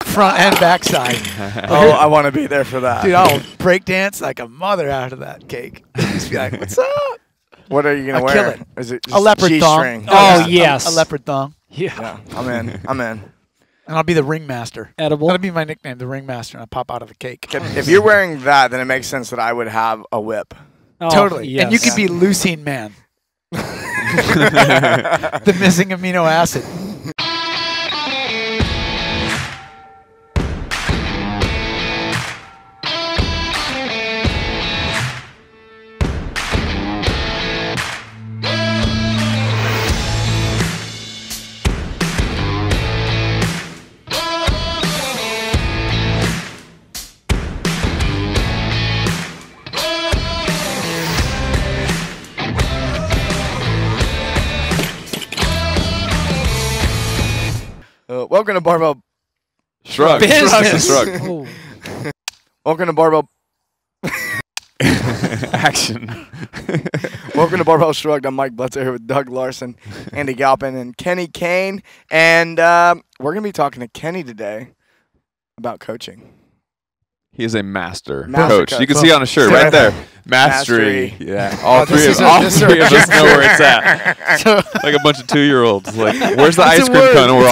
front and backside. Oh, I want to be there for that. Dude, I'll break dance like a mother out of that cake. Just be like, what's up? What are you going to wear? Kill it. Is it just A leopard G-string? thong. Oh, yes. A leopard thong. Yeah. I'm in. I'm in. And I'll be the ringmaster. Edible. That'll be my nickname, the ringmaster, and I'll pop out of the cake. If you're wearing that, then it makes sense that I would have a whip. Oh, Totally. yes. And you could be leucine man. The missing amino acid. Welcome to Barbell Shrugged. Business. Shrugged. Oh. Welcome to Barbell. Action. Welcome to Barbell Shrugged. I'm Mike Bletzer here with Doug Larson, Andy Galpin, and Kenny Kane. And we're going to be talking to Kenny today about coaching. He is a master Master coach. You can coach. see on a shirt right there. Mastery. Mastery. Yeah. All three this of is a us know where it's at. So, Like a bunch of 2-year-olds. Like, where's the It's ice a cream word. cone? And we're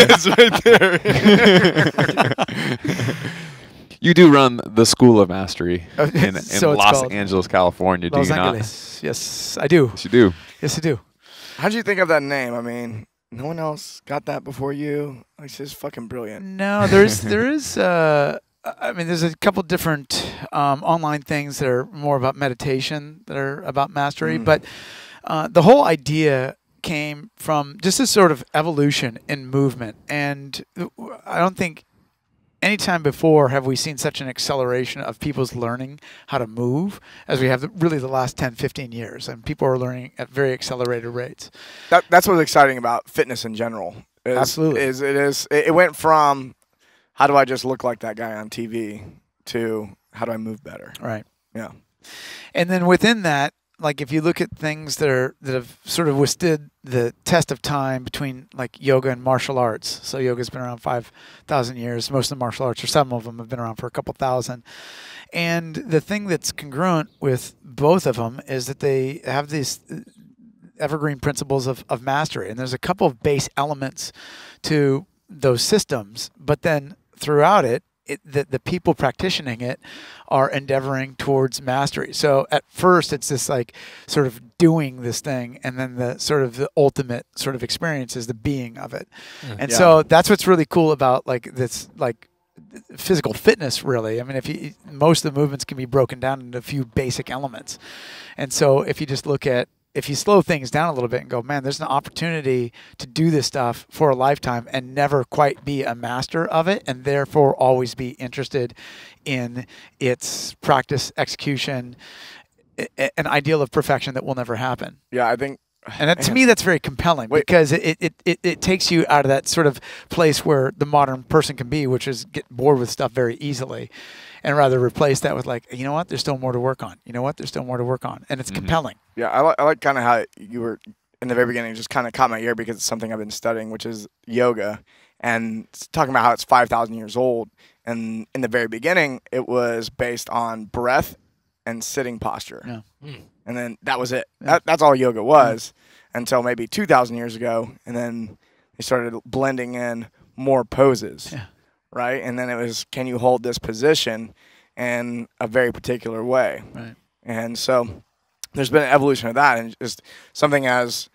It's all a like, right there. You do run the School of Mastery in So it's Los called Angeles, California, do Los you not? Angeles. Yes, I do. Yes, you do. Yes, I do. How'd you think of that name? I mean, no one else got that before you. Like, it's just fucking brilliant. No, there's I mean, there's a couple different online things that are more about meditation that are about mastery, but the whole idea came from just a sort of evolution in movement, and I don't think any time before have we seen such an acceleration of people's learning how to move as we have really the last 10, 15 years, and people are learning at very accelerated rates. That's what's exciting about fitness in general. Absolutely. It went from how do I just look like that guy on TV to how do I move better? Right. Yeah. And then within that, like if you look at things that have sort of withstood the test of time between like yoga and martial arts. So yoga's been around 5,000 years. Most of the martial arts, or some of them, have been around for a couple thousand. And the thing that's congruent with both of them is that they have these evergreen principles of mastery. And there's a couple of base elements to those systems, but then throughout it, the people practicing it are endeavoring towards mastery. So at first it's this like sort of doing this thing, and then the sort of the ultimate sort of experience is the being of it. And so that's what's really cool about like this like physical fitness really. I mean, most of the movements can be broken down into a few basic elements. And so if you just look at if you slow things down a little bit and go, man, there's an opportunity to do this stuff for a lifetime and never quite be a master of it, and therefore always be interested in its practice, execution, an ideal of perfection that will never happen. Yeah, I think. And to me, that's very compelling because it takes you out of that sort of place where the modern person can be, which is get bored with stuff very easily, and rather replace that with like, you know what, there's still more to work on. You know what, there's still more to work on. And it's compelling. Yeah, I like kind of how you were in the very beginning, just kind of caught my ear because it's something I've been studying, which is yoga. And it's talking about how it's 5,000 years old. And in the very beginning, it was based on breath and sitting posture. Yeah. And then that was it. Yeah. That's all yoga was until maybe 2,000 years ago. And then they started blending in more poses. Yeah. Right? And then it was, can you hold this position in a very particular way? Right. And so there's been an evolution of that. And just something as,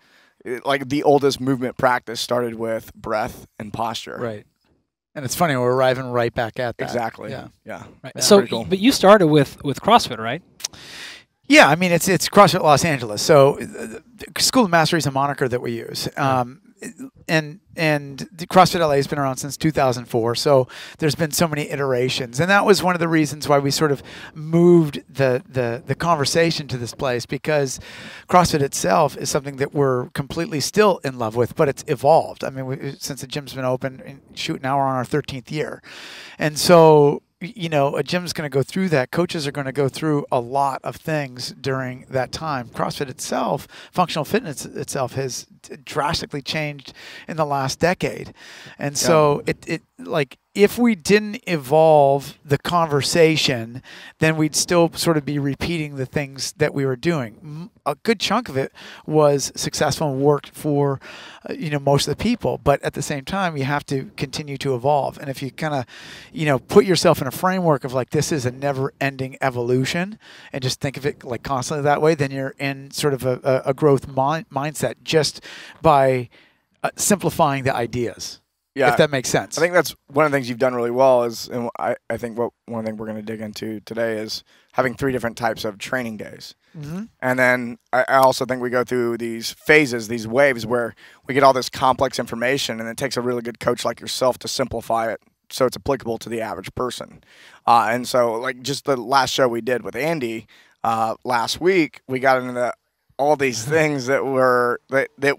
like the oldest movement practice started with breath and posture. Right. And it's funny, we're arriving right back at that. Exactly. Yeah. Yeah. Right. Yeah, So, pretty cool. but you started with CrossFit, right? Yeah, I mean, it's CrossFit Los Angeles. So School of Mastery is a moniker that we use. And the CrossFit LA has been around since 2004. So there's been so many iterations. And that was one of the reasons why we sort of moved the conversation to this place, because CrossFit itself is something that we're completely still in love with, but it's evolved. I mean, since the gym's been open, now we're on our 13th year. And so, you know, a gym's going to go through that. Coaches are going to go through a lot of things during that time. CrossFit itself, functional fitness itself, has drastically changed in the last decade. And so it like if we didn't evolve the conversation, then we'd still sort of be repeating the things that we were doing. A good chunk of it was successful and worked for most of the people, but at the same time you have to continue to evolve. And if you kind of put yourself in a framework of like this is a never-ending evolution and just think of it like constantly that way, then you're in sort of a growth mindset just by simplifying the ideas. Yeah, if that makes sense. I think that's one of the things you've done really well is, and I think one thing we're going to dig into today is having 3 different types of training days. Mm-hmm. And then I also think we go through these phases, these waves where we get all this complex information, and it takes a really good coach like yourself to simplify it so it's applicable to the average person. And so like just the last show we did with Andy last week, we got into all these things that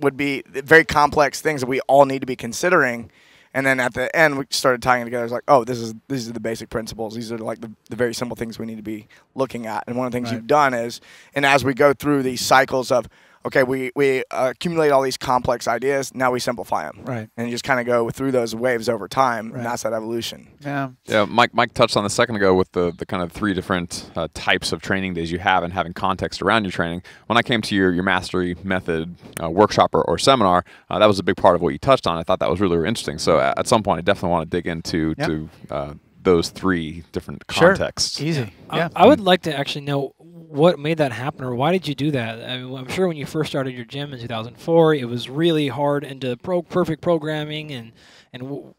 would be very complex things that we all need to be considering. And then at the end, we started tying it together. It's like, oh, these are the basic principles. These are like the very simple things we need to be looking at. And one of the things you've done is, and as we go through these cycles of, okay, we accumulate all these complex ideas, now we simplify them. Right. And you just kind of go through those waves over time, and that's that evolution. Yeah. Yeah, Mike touched on this a second ago with the kind of 3 different types of training days you have and having context around your training. When I came to your mastery method workshop or seminar, that was a big part of what you touched on. I thought that was really, really interesting. So at some point, I definitely want to dig into those 3 different contexts. Sure. Easy. Yeah. I would like to actually know what made that happen, or why did you do that? I mean, I'm sure when you first started your gym in 2004, it was really hard into perfect programming and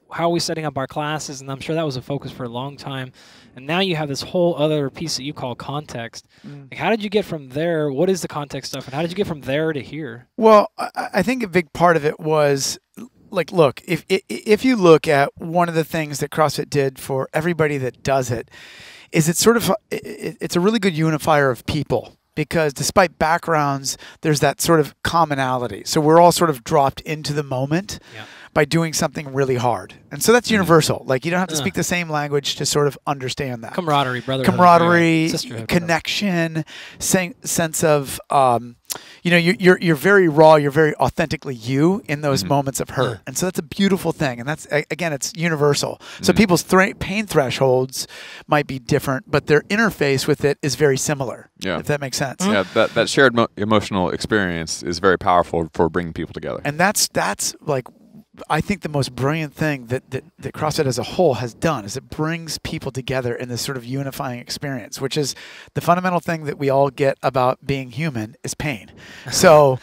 how are we setting up our classes, and I'm sure that was a focus for a long time. And now you have this whole other piece that you call context. Like, how did you get from there? What is the context stuff, and how did you get from there to here? Well, I think a big part of it was, like, look, if you look at one of the things that CrossFit did for everybody that does it, is it's a really good unifier of people, because despite backgrounds, there's that sort of commonality. So we're all sort of dropped into the moment by doing something really hard. And so that's universal. Like, you don't have to speak the same language to sort of understand that. Camaraderie, brotherhood. Camaraderie, sisterhood, connection, sense of, you're very raw, you're very authentically you in those moments of hurt. And so that's a beautiful thing. And that's, again, it's universal. So people's pain thresholds might be different, but their interface with it is very similar, if that makes sense. Yeah, that shared emotional experience is very powerful for bringing people together. And that's like, I think the most brilliant thing that CrossFit as a whole has done is it brings people together in this sort of unifying experience, which is the fundamental thing that we all get about being human is pain. So,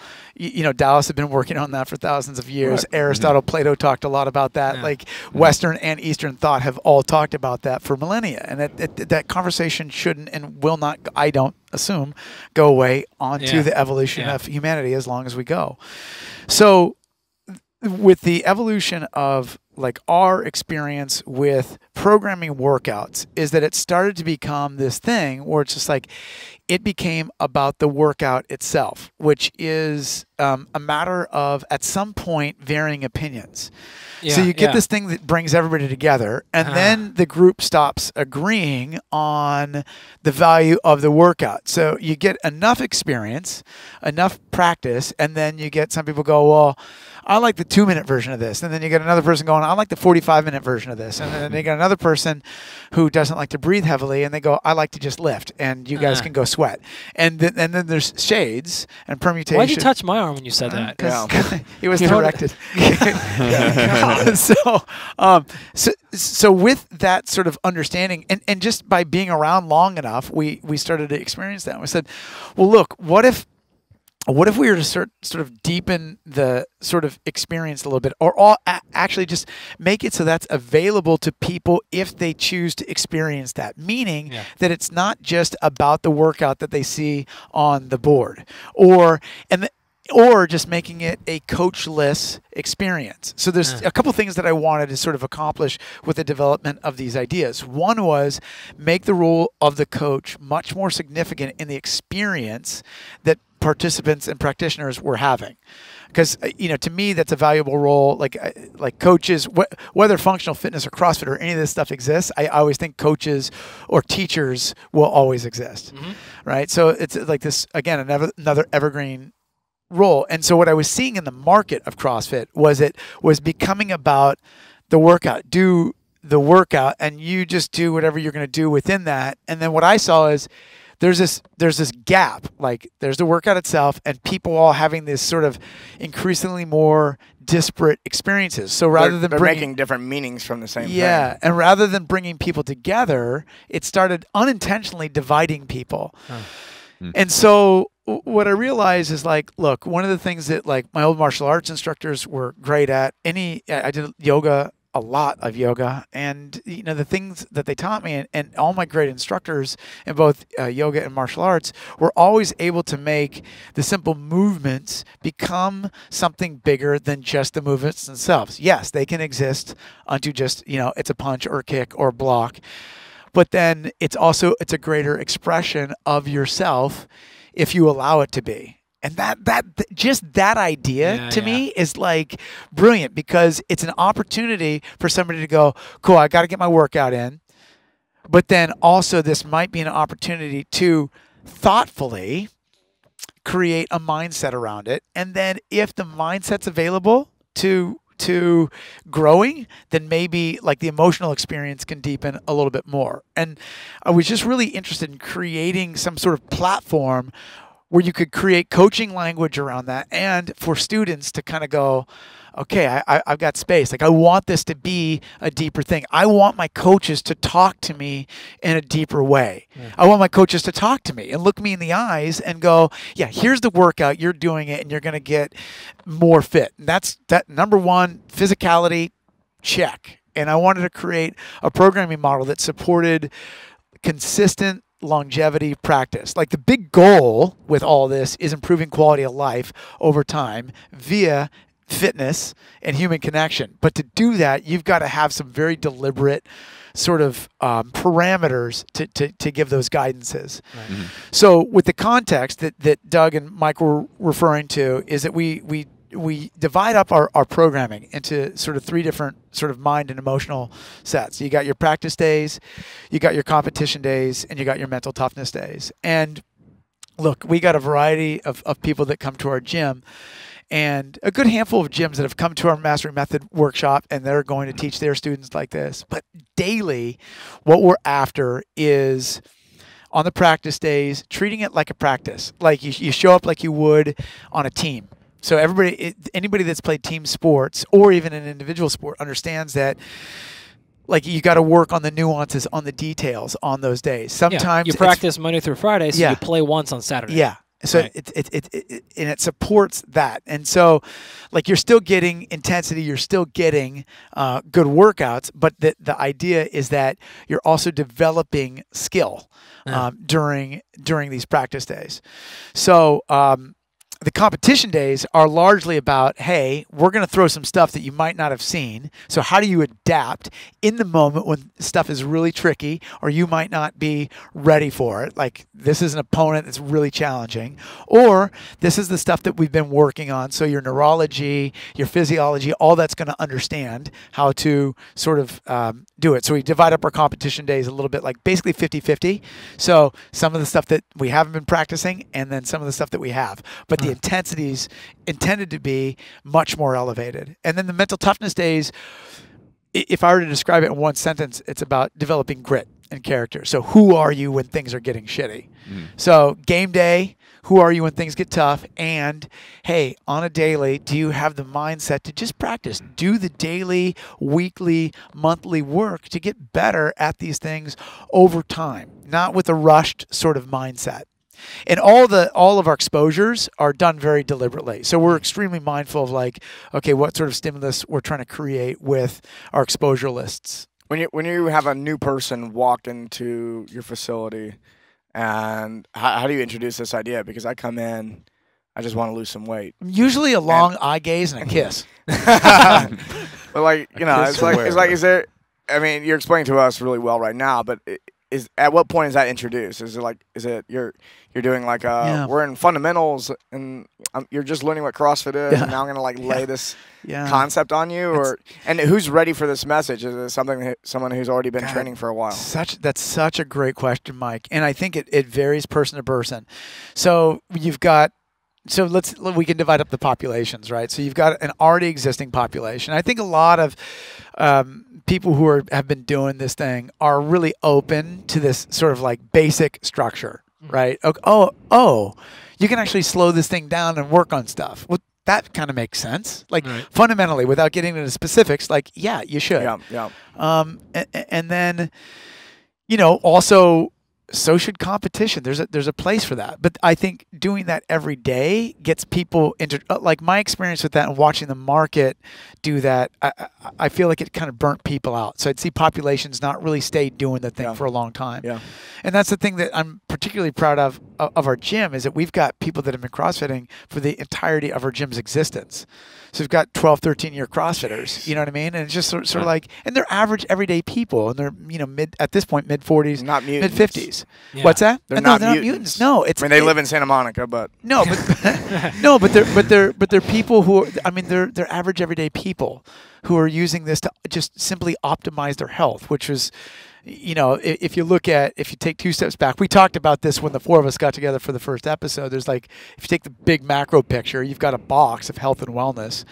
Dallas had been working on that for thousands of years. Right. Aristotle, Plato talked a lot about that. Like Western and Eastern thought have all talked about that for millennia. And that conversation shouldn't and will not, I don't assume, go away onto the evolution of humanity as long as we go. So, with the evolution of like our experience with programming workouts is that it started to become this thing where it's just like it became about the workout itself, which is a matter of at some point varying opinions. So you get this thing that brings everybody together, and then the group stops agreeing on the value of the workout. So you get enough experience, enough practice, and then you get some people go, well, I like the 2-minute version of this. And then you get another person going, I like the 45-minute version of this. And then you get another person who doesn't like to breathe heavily, and they go, I like to just lift, and you guys can go sweat. And then there's shades and permutations. Why'd you touch my arm when you said that? Because it was directed. So with that sort of understanding, and just by being around long enough, we started to experience that. And we said, well, look, what if we were to sort of deepen the sort of experience a little bit, or actually just make it so that's available to people if they choose to experience that, meaning that it's not just about the workout that they see on the board, or just making it a coachless experience. So there's a couple things that I wanted to sort of accomplish with the development of these ideas. One was make the role of the coach much more significant in the experience that participants and practitioners were having. Because, to me, that's a valuable role. Like coaches, whether functional fitness or CrossFit or any of this stuff exists, I always think coaches or teachers will always exist, right? So it's like this, again, another evergreen role. And so what I was seeing in the market of CrossFit was it was becoming about the workout. Do the workout and you just do whatever you're going to do within that. And then what I saw is there's this gap. Like there's the workout itself and people all having this sort of increasingly more disparate experiences. So rather than they're making different meanings from the same thing. Yeah, and rather than bringing people together, it started unintentionally dividing people. And so what I realized is like, look, one of the things that like my old martial arts instructors were great at, I did yoga, a lot of yoga, and you know the things that they taught me, and all my great instructors in both yoga and martial arts were always able to make the simple movements become something bigger than just the movements themselves. Yes, they can exist unto just, you know, it's a punch or a kick or a block, but then it's a greater expression of yourself if you allow it to be. And just that idea to me is like brilliant, because it's an opportunity for somebody to go, cool, I got to get my workout in. But then also this might be an opportunity to thoughtfully create a mindset around it. And then if the mindset's available to growing, then maybe like the emotional experience can deepen a little bit more. And I was just really interested in creating some sort of platform where you could create coaching language around that, and for students to kind of go, okay, I've got space. Like I want this to be a deeper thing. I want my coaches to talk to me in a deeper way. I want my coaches to talk to me and look me in the eyes and go, yeah, here's the workout. You're doing it and you're going to get more fit. And that's that number one, physicality, check. And I wanted to create a programming model that supported consistent longevity practice. Like the big goal with all this is improving quality of life over time via fitness and human connection. But to do that, you've got to have some very deliberate sort of parameters to give those guidances. Right. Mm-hmm. So with the context that Doug and Mike were referring to is that we divide up our programming into sort of three different sort of mind and emotional sets. You got your practice days, you got your competition days, and you got your mental toughness days. And look, we got a variety of people that come to our gym, and a good handful of gyms that have come to our Mastery Method workshop, and they're going to teach their students like this. But daily, what we're after is on the practice days, treating it like a practice. Like you show up like you would on a team. So anybody that's played team sports or even an individual sport understands that, like, you got to work on the nuances, on the details on those days. Sometimes you practice Monday through Friday, so you play once on Saturday. Yeah. So right. it supports that. And so, like, you're still getting intensity, you're still getting good workouts, but the idea is that you're also developing skill during these practice days. So the competition days are largely about, hey, we're going to throw some stuff that you might not have seen. So how do you adapt in the moment when stuff is really tricky or you might not be ready for it? Like, this is an opponent that's really challenging. Or this is the stuff that we've been working on. So your neurology, your physiology, all that's going to understand how to sort of do it. So we divide up our competition days a little bit, like basically 50-50. So some of the stuff that we haven't been practicing and then some of the stuff that we have. But the intensities intended to be much more elevated. And then the mental toughness days, if I were to describe it in one sentence, it's about developing grit and character. So who are you when things are getting shitty? So game day, who are you when things get tough? And hey, on a daily, do you have the mindset to just practice? Do the daily, weekly, monthly work to get better at these things over time, not with a rushed sort of mindset. And all of our exposures are done very deliberately. So we're extremely mindful of, like, okay, what sort of stimulus we're trying to create with our exposure lists. When you have a new person walk into your facility, and how do you introduce this idea? Because I come in, I just want to lose some weight. Usually a long eye gaze and a kiss. But, like, you know, it's like is there? I mean, you're explaining to us really well right now, but at what point is that introduced? Is it you're doing like we're in fundamentals and you're just learning what CrossFit is, and now I'm gonna like lay this concept on you, and who's ready for this message? Is it someone who's already been training for a while? That's such a great question, Mike, and I think it varies person to person. So you've got so we can divide up the populations, right? So you've got an already existing population. I think a lot of people who have been doing this thing are really open to this sort of like basic structure, right? Oh, you can actually slow this thing down and work on stuff. Well, that kind of makes sense. Like fundamentally, without getting into specifics, like, yeah, you should. Yeah. And then, also, so should competition. There's a place for that. But I think doing that every day gets people into, like my experience with that and watching the market do that, I feel like it kind of burnt people out. So I'd see populations not really stay doing the thing for a long time. Yeah. And that's the thing that I'm particularly proud of our gym, is that we've got people that have been CrossFitting for the entirety of our gym's existence. So we've got 12, 13-year CrossFitters, you know what I mean? And it's just sort of like, and they're average everyday people, and they're, at this point, mid-40s, not mutants. Mid-50s. Yeah. What's that? They're not mutants. No, it's. I mean, they live in Santa Monica, but no, but they're people who are. I mean, they're average everyday people who are using this to just simply optimize their health, which was. If you take 2 steps back, we talked about this when the 4 of us got together for the first episode. There's like, if you take the big macro picture, you've got a box of health and wellness,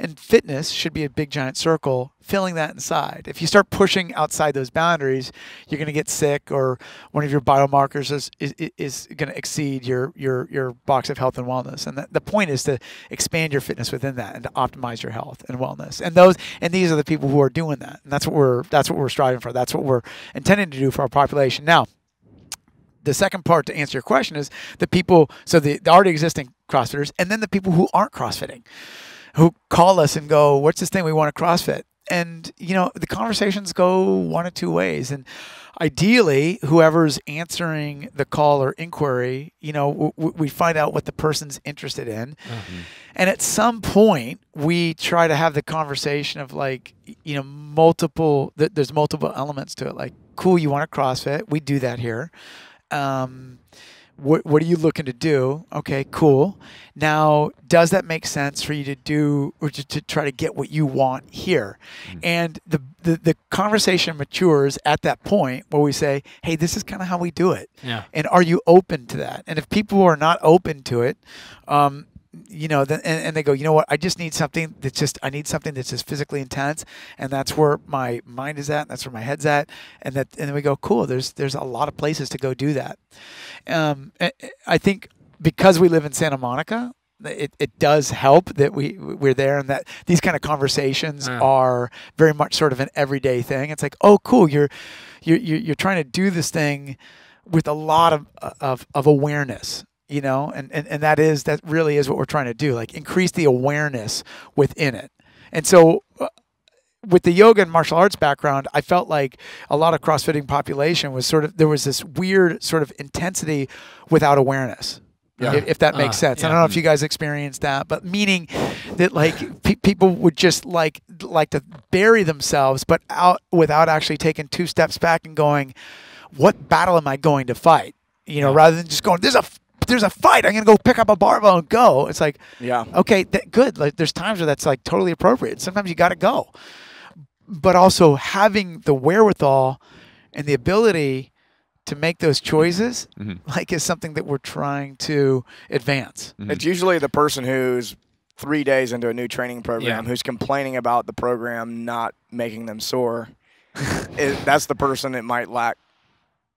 and fitness should be a big giant circle filling that inside. If you start pushing outside those boundaries, you're going to get sick, or one of your biomarkers is going to exceed your box of health and wellness. And the point is to expand your fitness within that and to optimize your health and wellness. And these are the people who are doing that. And that's what we're striving for. That's what we're intending to do for our population. Now, the second part to answer your question is the people, so the already existing CrossFitters, and then the people who aren't CrossFitting, who call us and go, what's this thing we want to CrossFit? And, the conversations go one of 2 ways. And ideally, whoever's answering the call or inquiry, we find out what the person's interested in. Mm-hmm. And at some point, we try to have the conversation of like, there's multiple elements to it. Like, cool, you want to CrossFit? We do that here. What are you looking to do? Okay, cool. Now, does that make sense for you to do, or to try to get what you want here? Mm-hmm. And the conversation matures at that point where we say, hey, this is kind of how we do it. Yeah. And are you open to that? And if people are not open to it, then and they go, you know what? I need something that's just physically intense, and that's where my mind is at, and that's where my head's at, and then we go, cool. There's a lot of places to go do that. I think because we live in Santa Monica, it does help that we're there, and that these kind of conversations are very much sort of an everyday thing. It's like, oh, cool, you're trying to do this thing with a lot of awareness. And that really is what we're trying to do, like increase the awareness within it. And so with the yoga and martial arts background, I felt like a lot of CrossFitting population was there was this weird sort of intensity without awareness. Yeah. If that makes sense. Yeah. I don't know if you guys experienced that, but meaning that like people would just like to bury themselves, but without actually taking 2 steps back and going, what battle am I going to fight? Rather than just going, there's a fight, I'm going to go pick up a barbell and go. It's like, okay, good. Like, there's times where that's like totally appropriate. Sometimes you got to go. But also having the wherewithal and the ability to make those choices, like, is something that we're trying to advance. Mm-hmm. It's usually the person who's 3 days into a new training program who's complaining about the program not making them sore. That's the person that might lack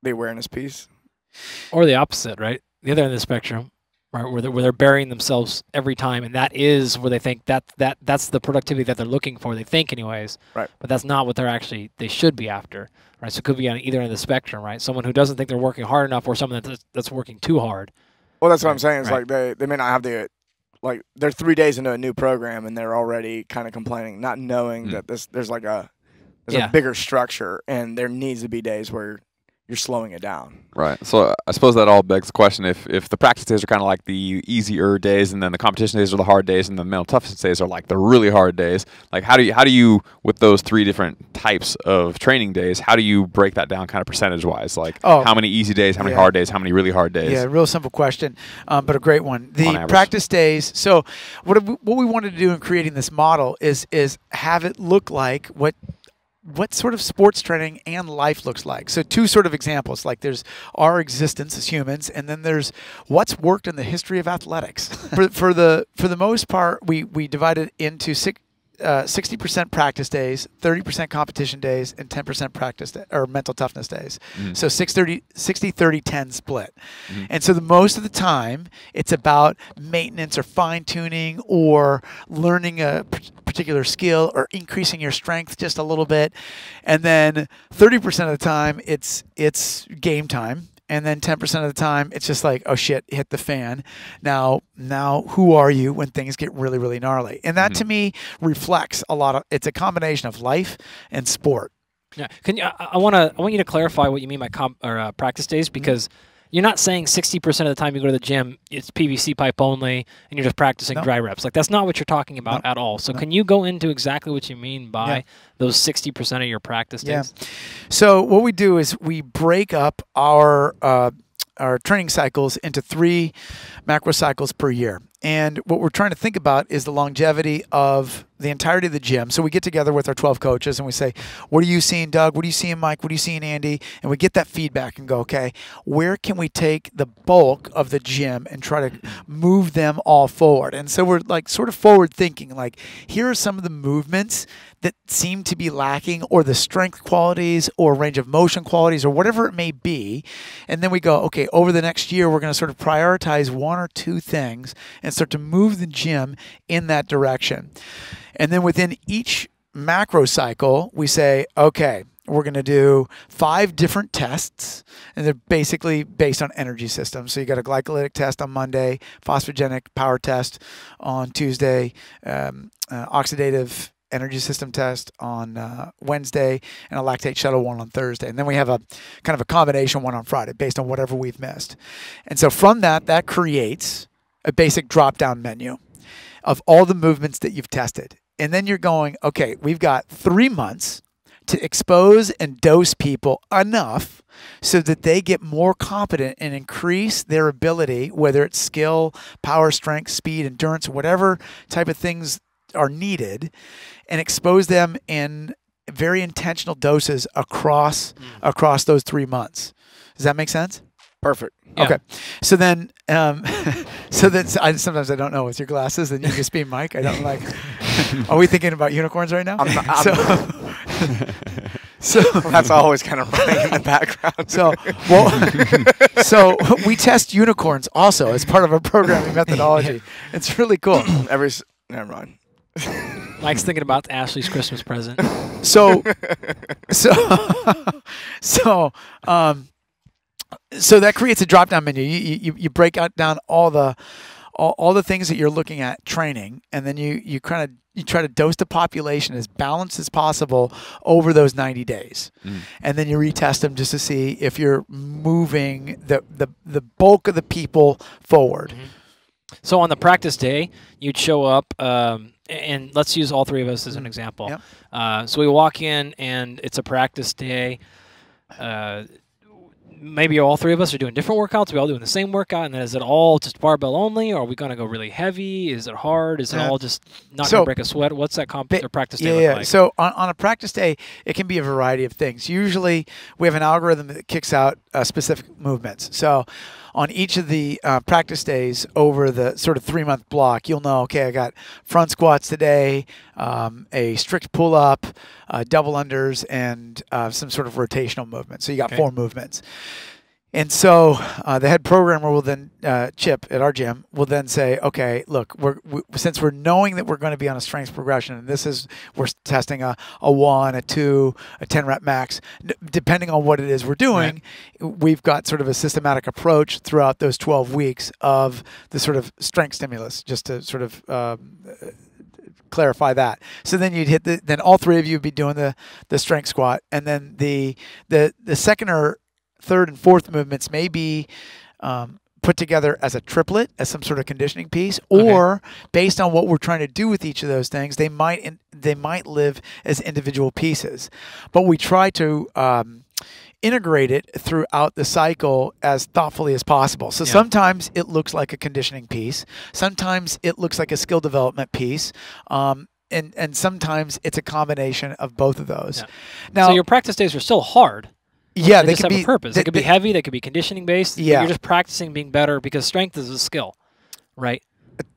the awareness piece. Or the opposite, right? The other end of the spectrum, right, where they're burying themselves every time, and that is where they think that's the productivity that they're looking for. They think, anyways, right? But that's not what they should be after, right? So it could be on either end of the spectrum, right? Someone who doesn't think they're working hard enough, or someone that's working too hard. Well, that's what I'm saying. It's like they may not have they're 3 days into a new program and they're already kind of complaining, not knowing that there's a bigger structure, and there needs to be days where you're slowing it down. Right. So I suppose that all begs the question, if the practice days are kind of like the easier days, and then the competition days are the hard days, and the mental toughness days are like the really hard days, like how do you with those 3 different types of training days, how do you break that down kind of percentage-wise? Like how many easy days, how many hard days, how many really hard days? Yeah, real simple question, but a great one. The practice days, so what we wanted to do in creating this model is have it look like what what sort of sports training and life looks like. So two sort of examples, like there's our existence as humans, and then there's what's worked in the history of athletics. for the most part, we divide it into 60% practice days, 30% competition days, and 10% practice or mental toughness days. So 60-30-10 split. And so the most of the time, it's about maintenance or fine tuning or learning a particular skill or increasing your strength just a little bit. And then 30% of the time, it's game time. And then 10% of the time, it's just like, oh shit, hit the fan. Now, who are you when things get really, really gnarly? And that to me reflects a lot of. It's a combination of life and sport. Yeah. Can you? I want you to clarify what you mean by practice days, because you're not saying 60% of the time you go to the gym, it's PVC pipe only, and you're just practicing dry reps. Like, that's not what you're talking about at all. So can you go into exactly what you mean by those 60% of your practice days? Yeah. So what we do is we break up our training cycles into 3 macro cycles per year. And what we're trying to think about is the longevity of the entirety of the gym. So we get together with our 12 coaches and we say, what are you seeing, Doug? What are you seeing, Mike? What are you seeing, Andy? And we get that feedback and go, okay, where can we take the bulk of the gym and try to move them all forward? And so we're like sort of forward thinking, like, here are some of the movements that seem to be lacking, or the strength qualities or range of motion qualities or whatever it may be. And then we go, okay, over the next year, we're going to sort of prioritize 1 or 2 things and start to move the gym in that direction. And then within each macro cycle, we say, okay, we're going to do 5 different tests, and they're basically based on energy systems. So you got a glycolytic test on Monday, phosphogenic power test on Tuesday, oxidative energy system test on Wednesday, and a lactate shuttle one on Thursday. And then we have a kind of a combination one on Friday based on whatever we've missed. And so from that creates a basic drop-down menu of all the movements that you've tested. And then you're going, okay, we've got 3 months to expose and dose people enough so that they get more competent and increase their ability, whether it's skill, power, strength, speed, endurance, whatever type of things are needed, and expose them in very intentional doses across those 3 months. Does that make sense? Perfect. Yeah. Okay. So then, sometimes I don't know with your glasses, and you just be Mike. I don't like. Are we thinking about unicorns right now? So that's always kind of running in the background. So we test unicorns also as part of our programming methodology. It's really cool. Never mind. Mike's thinking about Ashley's Christmas present. So that creates a drop-down menu. You break out down all the things that you're looking at training, and then you try to dose the population as balanced as possible over those 90 days. And then you retest them just to see if you're moving the bulk of the people forward. So on the practice day, you'd show up, and let's use all 3 of us as an example. Yep. So we walk in, and it's a practice day. Maybe all 3 of us are doing different workouts. We all doing the same workout, and then is it all just barbell only, or are we going to go really heavy? Is it hard? Is it all just not going to break a sweat? What's that practice day look like? So on a practice day, it can be a variety of things. Usually, we have an algorithm that kicks out specific movements. So on each of the practice days over the sort of 3-month block, you'll know, okay, I got front squats today, a strict pull-up, double unders, and some sort of rotational movement. So you got 4 movements. And so the head programmer will then, Chip at our gym, will then say, okay, look, since we're knowing that we're going to be on a strength progression, and we're testing a 1, a 2, a 10 rep max, depending on what it is we're doing, we've got sort of a systematic approach throughout those 12 weeks of the sort of strength stimulus, just to sort of clarify that. So then you'd hit then all 3 of you would be doing the strength squat, and then the second or third and fourth movements may be put together as a triplet, as some sort of conditioning piece, or based on what we're trying to do with each of those things, they might live as individual pieces. But we try to integrate it throughout the cycle as thoughtfully as possible. So sometimes it looks like a conditioning piece. Sometimes it looks like a skill development piece. and sometimes it's a combination of both of those. Yeah. Now, So your practice days are still hard. yeah, They they just can have be a purpose. They could be heavy. They could be conditioning based. but Yeah. You're just practicing being better because strength is a skill, right?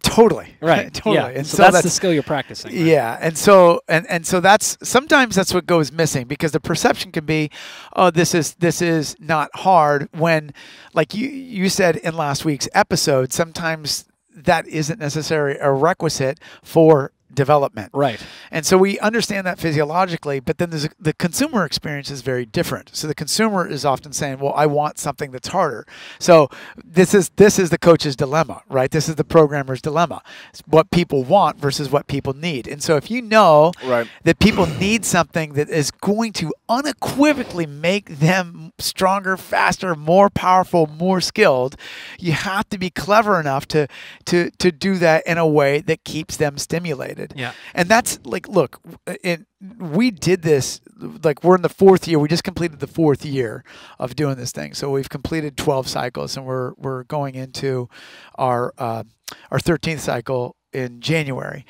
totally Right. totally. Yeah. And so that's the skill you're practicing. Right? Yeah, and so that's sometimes that's what goes missing because the perception can be, oh, this is not hard when, like you said in last week's episode, sometimes that isn't necessarily a requisite for development. Right. And so we understand that physiologically, but then the consumer experience is very different. So the consumer is often saying, well, I want something that's harder. So this is the coach's dilemma, right? This is the programmer's dilemma. It's what people want versus what people need. And so if you know Right. that people need something that is going to unequivocally make them stronger, faster, more powerful, more skilled, you have to be clever enough to do that in a way that keeps them stimulated. Yeah. And that's like, look, we did this, like we're in the 4th year. We just completed the 4th year of doing this thing. So we've completed 12 cycles and we're going into our 13th cycle in January.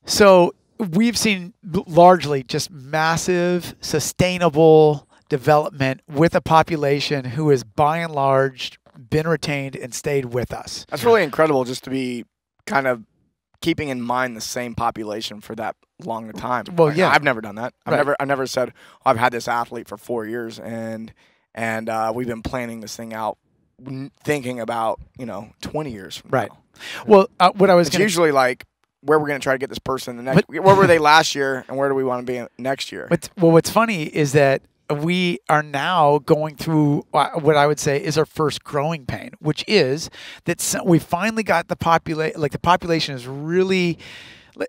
So we've seen largely just massive, sustainable development with a population who has by and large been retained and stayed with us. That's really incredible just to be kind of keeping in mind the same population for that long a time. Well, Like, yeah. I've never done that. Right. I've never said, oh, I've had this athlete for 4 years and we've been planning this thing out thinking about, 20 years from Right. now. Well, what I was It's going to usually like where we're going to try to get this person the next. Where were they last year, and where do we want to be next year? what's funny is that we are now going through what I would say is our first growing pain, which is that we finally got the population. Like the population is really,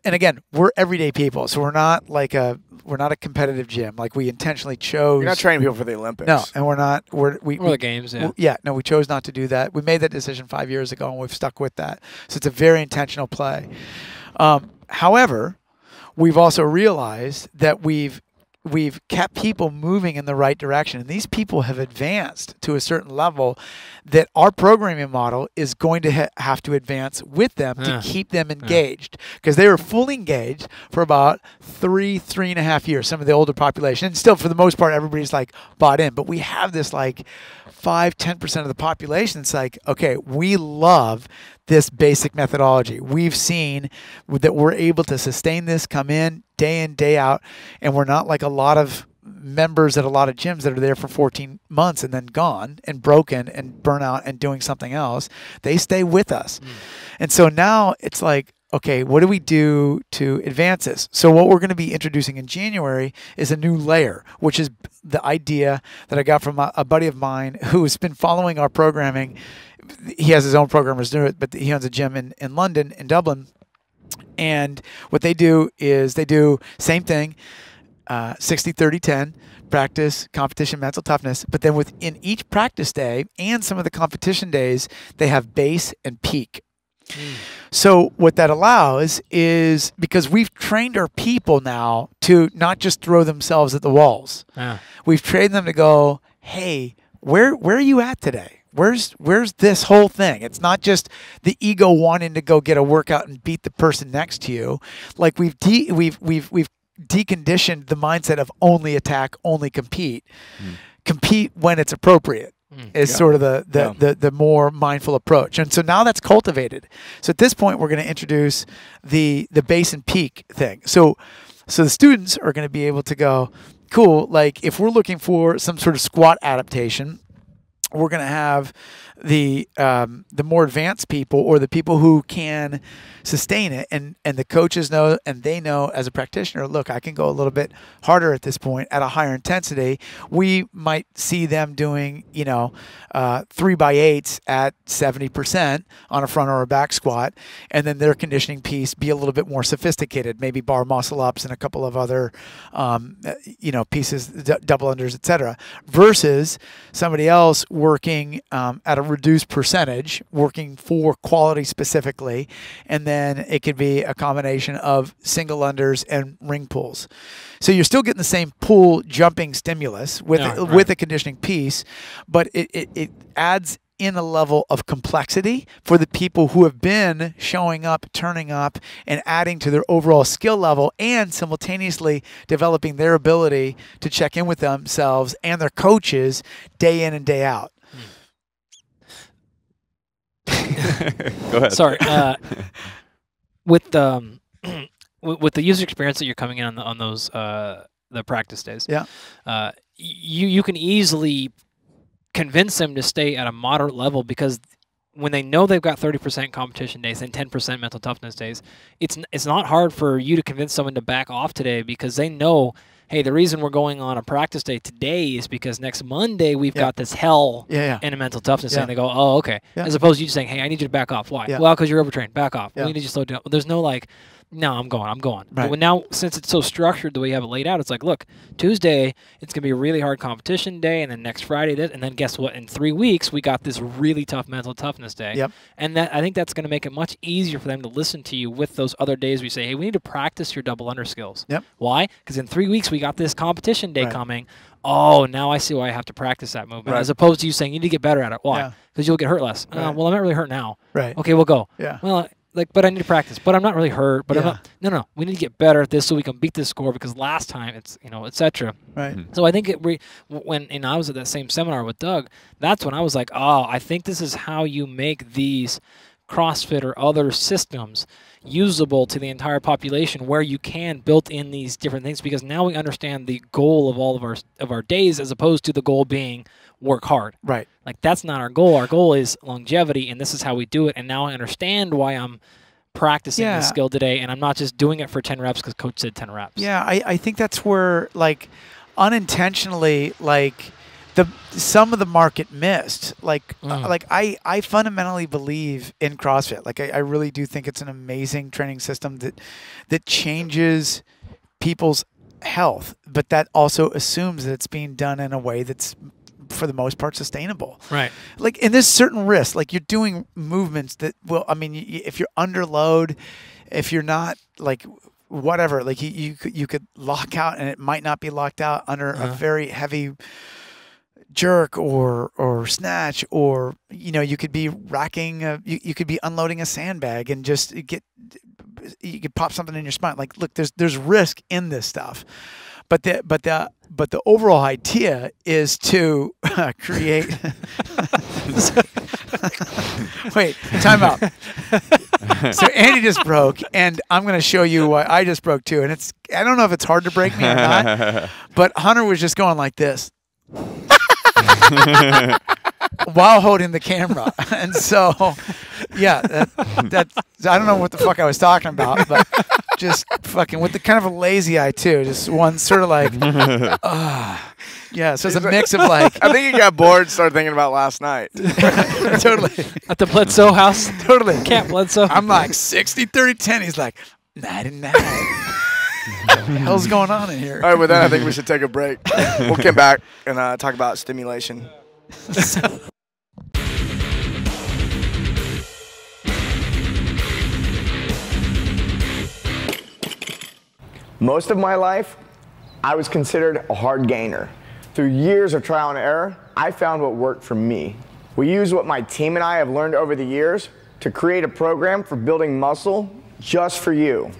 and again, we're everyday people, so we're not a competitive gym. Like we intentionally chose. You're not training people for the Olympics. No, and we're not. Or the games, yeah. No, we chose not to do that. We made that decision 5 years ago, and we've stuck with that. So it's a very intentional play. However, we've also realized that we've kept people moving in the right direction. And these people have advanced to a certain level that our programming model is going to have to advance with them to keep them engaged. Because they were fully engaged for about 3.5 years, some of the older population. And still, for the most part, everybody's like bought in. But we have this like 5-10% of the population. It's like, okay, we love this basic methodology. We've seen that we're able to sustain this, come in, day out, and we're not like a lot of members at a lot of gyms that are there for 14 months and then gone and broken and burn out and doing something else. They stay with us. And so now it's like, okay, what do we do to advance this? So what we're going to be introducing in January is a new layer, which is the idea that I got from a buddy of mine who has been following our programming. He has his own programmers do it, but he owns a gym in London, in Dublin. And what they do is they do same thing, 60-30-10, practice, competition, mental toughness. But then within each practice day and some of the competition days, they have base and peak. So what that allows is, because we've trained our people now to not just throw themselves at the walls. We've trained them to go, hey, where are you at today? Where's this whole thing? It's not just the ego wanting to go get a workout and beat the person next to you. Like we've deconditioned the mindset of only attack, only compete. Compete when it's appropriate is sort of the more mindful approach. And so now that's cultivated. So at this point, we're going to introduce the base and peak thing. So the students are going to be able to go, cool, like if we're looking for some sort of squat adaptation, we're going to have the more advanced people, or the people who can sustain it, and the coaches know, and they know as a practitioner, look, I can go a little bit harder at this point at a higher intensity. We might see them doing 3x8s at 70% on a front or a back squat, and then their conditioning piece be a little bit more sophisticated, maybe bar muscle ups and a couple of other pieces, double unders, etc., versus somebody else working at a reduced percentage, working for quality specifically, and then it could be a combination of single unders and ring pulls. So you're still getting the same pull jumping stimulus with a conditioning piece, but it adds in a level of complexity for the people who have been showing up, turning up, and adding to their overall skill level, and simultaneously developing their ability to check in with themselves and their coaches day in and day out. Go ahead. Sorry. With the with the user experience that you're coming in on those the practice days, you can easily convince them to stay at a moderate level, because when they know they've got 30% competition days and 10% mental toughness days, it's not hard for you to convince someone to back off today, because they know, hey, the reason we're going on a practice day today is because next Monday we've got this hell in a mental toughness day. And they go, oh, okay. As opposed to you just saying, hey, I need you to back off. Why? Well, because you're overtrained. Back off. We need you to slow down. There's no like, no, I'm going. Right. But now, since it's so structured the way you have it laid out, it's like, look, Tuesday, it's going to be a really hard competition day, and then next Friday, this, and then guess what? In 3 weeks, we got this really tough mental toughness day. And I think that's going to make it much easier for them to listen to you with those other days where you say, hey, we need to practice your double under skills. Why? Because in 3 weeks, we got this competition day coming. Oh, now I see why I have to practice that movement, as opposed to you saying you need to get better at it. Why? Because you'll get hurt less. Well, I'm not really hurt now. Okay, we'll go. Well, but I need to practice. But I'm not really hurt. But I'm not. No. We need to get better at this so we can beat this score, because last time it's etc. So I think when I was at that same seminar with Doug, that's when I was like, oh, I think this is how you make these CrossFit or other systems usable to the entire population, where you can build in these different things, because now we understand the goal of all of our days, as opposed to the goal being work hard. Like, that's not our goal. Our goal is longevity, and this is how we do it. And now I understand why I'm practicing this skill today, and I'm not just doing it for 10 reps because coach said 10 reps. I think that's where, like, unintentionally, like, some of the market missed. Like, I fundamentally believe in CrossFit. Like, I really do think it's an amazing training system that changes people's health, but that also assumes that it's being done in a way that's, for the most part, sustainable. Like, and there's certain risks. Like, you're doing movements that will, I mean, if you're under load, if you're not, like, whatever, like, you could lock out, and it might not be locked out under a very heavy jerk or snatch, or you could be racking you could be unloading a sandbag and just you could pop something in your spine. Like, look, there's risk in this stuff, but the overall idea is to create wait, time out. So Andy just broke, and I'm going to show you why I just broke too, and I don't know if it's hard to break me or not, but Hunter was just going like this while holding the camera. And so, that I don't know what the fuck I was talking about, but just fucking with the kind of a lazy eye too. Just one sort of like, so it's a mix of like. I think he got bored and started thinking about last night. Totally. At the Bledsoe house. Totally. Camp Bledsoe. I'm like 60, 30, 10. He's like 99. What the hell's going on in here? All right, with that, I think we should take a break. We'll come back and talk about stimulation. Most of my life, I was considered a hard gainer. Through years of trial and error, I found what worked for me. We use what my team and I have learned over the years to create a program for building muscle just for you.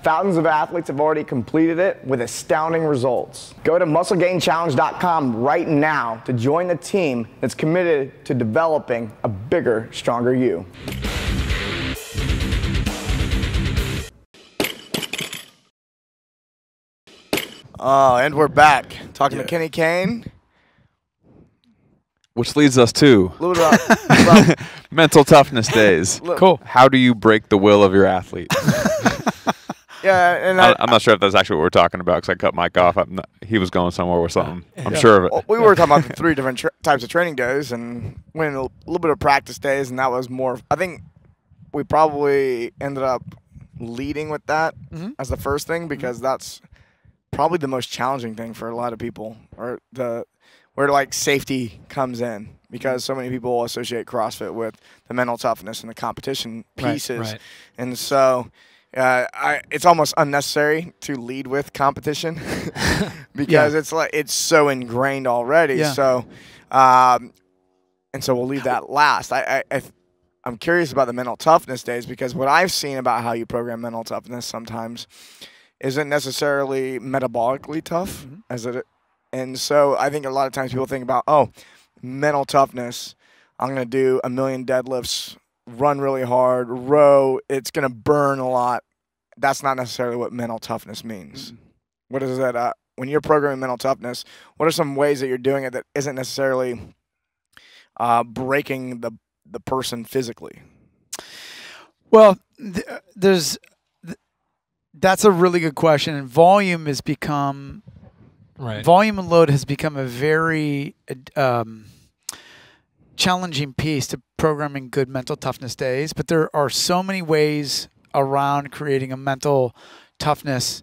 Thousands of athletes have already completed it with astounding results. Go to musclegainchallenge.com right now to join the team that's committed to developing a bigger, stronger you. And we're back talking to Kenny Kane. Which leads us to A little bit about mental toughness days. Cool. How do you break the will of your athlete? And I'm not sure if that's actually what we're talking about, because I cut Mike off. He was going somewhere with something. I'm sure of it. Well, we were talking about the 3 different types of training days, and went a little bit of practice days, and that was more. I think we probably ended up leading with that as the first thing, because that's probably the most challenging thing for a lot of people, or where like safety comes in, because so many people associate CrossFit with the mental toughness and the competition pieces, and so. It's almost unnecessary to lead with competition because it's so ingrained already. So, and and so we'll leave that last. I'm curious about the mental toughness days, because what I've seen about how you program mental toughness sometimes isn't necessarily metabolically tough and so I think a lot of times people think about, oh, mental toughness, I'm going to do 1 million deadlifts, run really hard, row, it's going to burn a lot. That's not necessarily what mental toughness means. What is that? When you're programming mental toughness, what are some ways that you're doing it that isn't necessarily breaking the person physically? Well, that's a really good question. And volume has become volume and load has become a very challenging piece to programming good mental toughness days. But there are so many ways around creating a mental toughness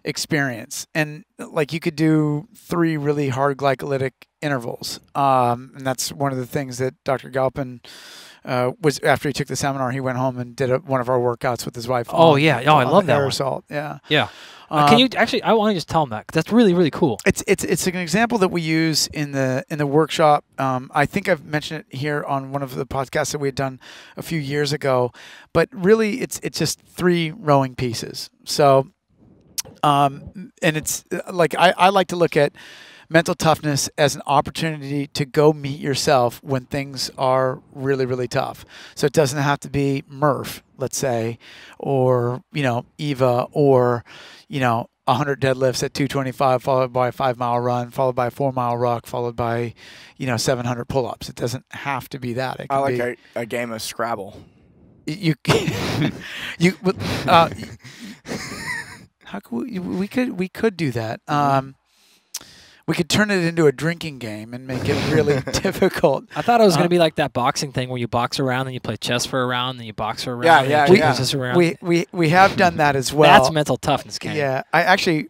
experience. And like you could do 3 really hard glycolytic intervals. And that's one of the things that Dr. Galpin was, after he took the seminar, he went home and did one of our workouts with his wife. Oh, yeah. Oh, I love that air one. assault. Yeah. Yeah. Can you actually, I want to just tell him that, 'cause that's really, really cool. It's an example that we use in the workshop. I think I've mentioned it here on one of the podcasts that we had done a few years ago, but really it's just 3 rowing pieces. So, and it's like, I like to look at mental toughness as an opportunity to go meet yourself when things are really, really tough. So it doesn't have to be Murph, let's say, or, Eva, or, 100 deadlifts at 225, followed by a 5-mile run, followed by a 4-mile ruck, followed by, 700 pull-ups. It doesn't have to be that. It can I like a game of Scrabble. How could we could do that? We could turn it into a drinking game and make it really difficult. I thought it was going to be like that boxing thing where you box around, then you play chess for a round, then you box for a round. We have done that as well. That's mental toughness, Kane. Yeah, I actually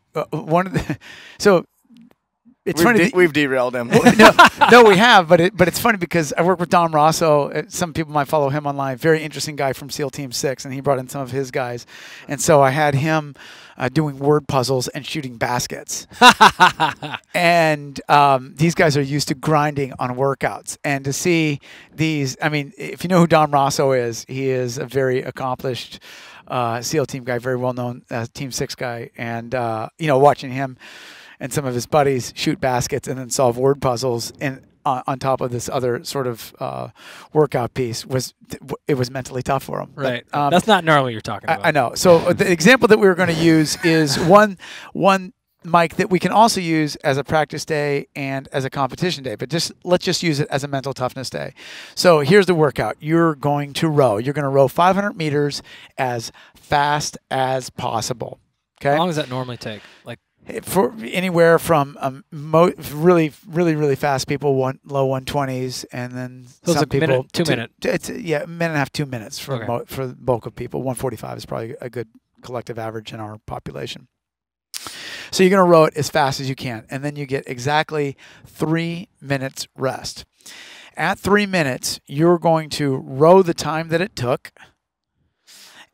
so it's funny. We've derailed him. No, we have, but it's funny because I work with Don Rosso. Some people might follow him online. Very interesting guy from SEAL Team 6, and he brought in some of his guys. And so I had him doing word puzzles and shooting baskets. And these guys are used to grinding on workouts. And to see these, I mean, if you know who Don Rosso is, he is a very accomplished SEAL Team guy, very well-known Team 6 guy. And, watching him and some of his buddies shoot baskets and then solve word puzzles and on top of this other sort of workout piece was mentally tough for him. Right. But, that's not normally what you're talking about. I know. So the example that we were going to use is one Mike that we can also use as a practice day and as a competition day, but let's just use it as a mental toughness day. So here's the workout. You're going to row. You're going to row 500 meters as fast as possible. Okay. How long does that normally take? Like, for anywhere from really, really, really fast people want low 120s, and then so some people minute, 2 minutes. It's minute and a half, 2 minutes for the bulk of people. 145 is probably a good collective average in our population. So you're going to row it as fast as you can, and then you get exactly 3 minutes rest. At 3 minutes, you're going to row the time that it took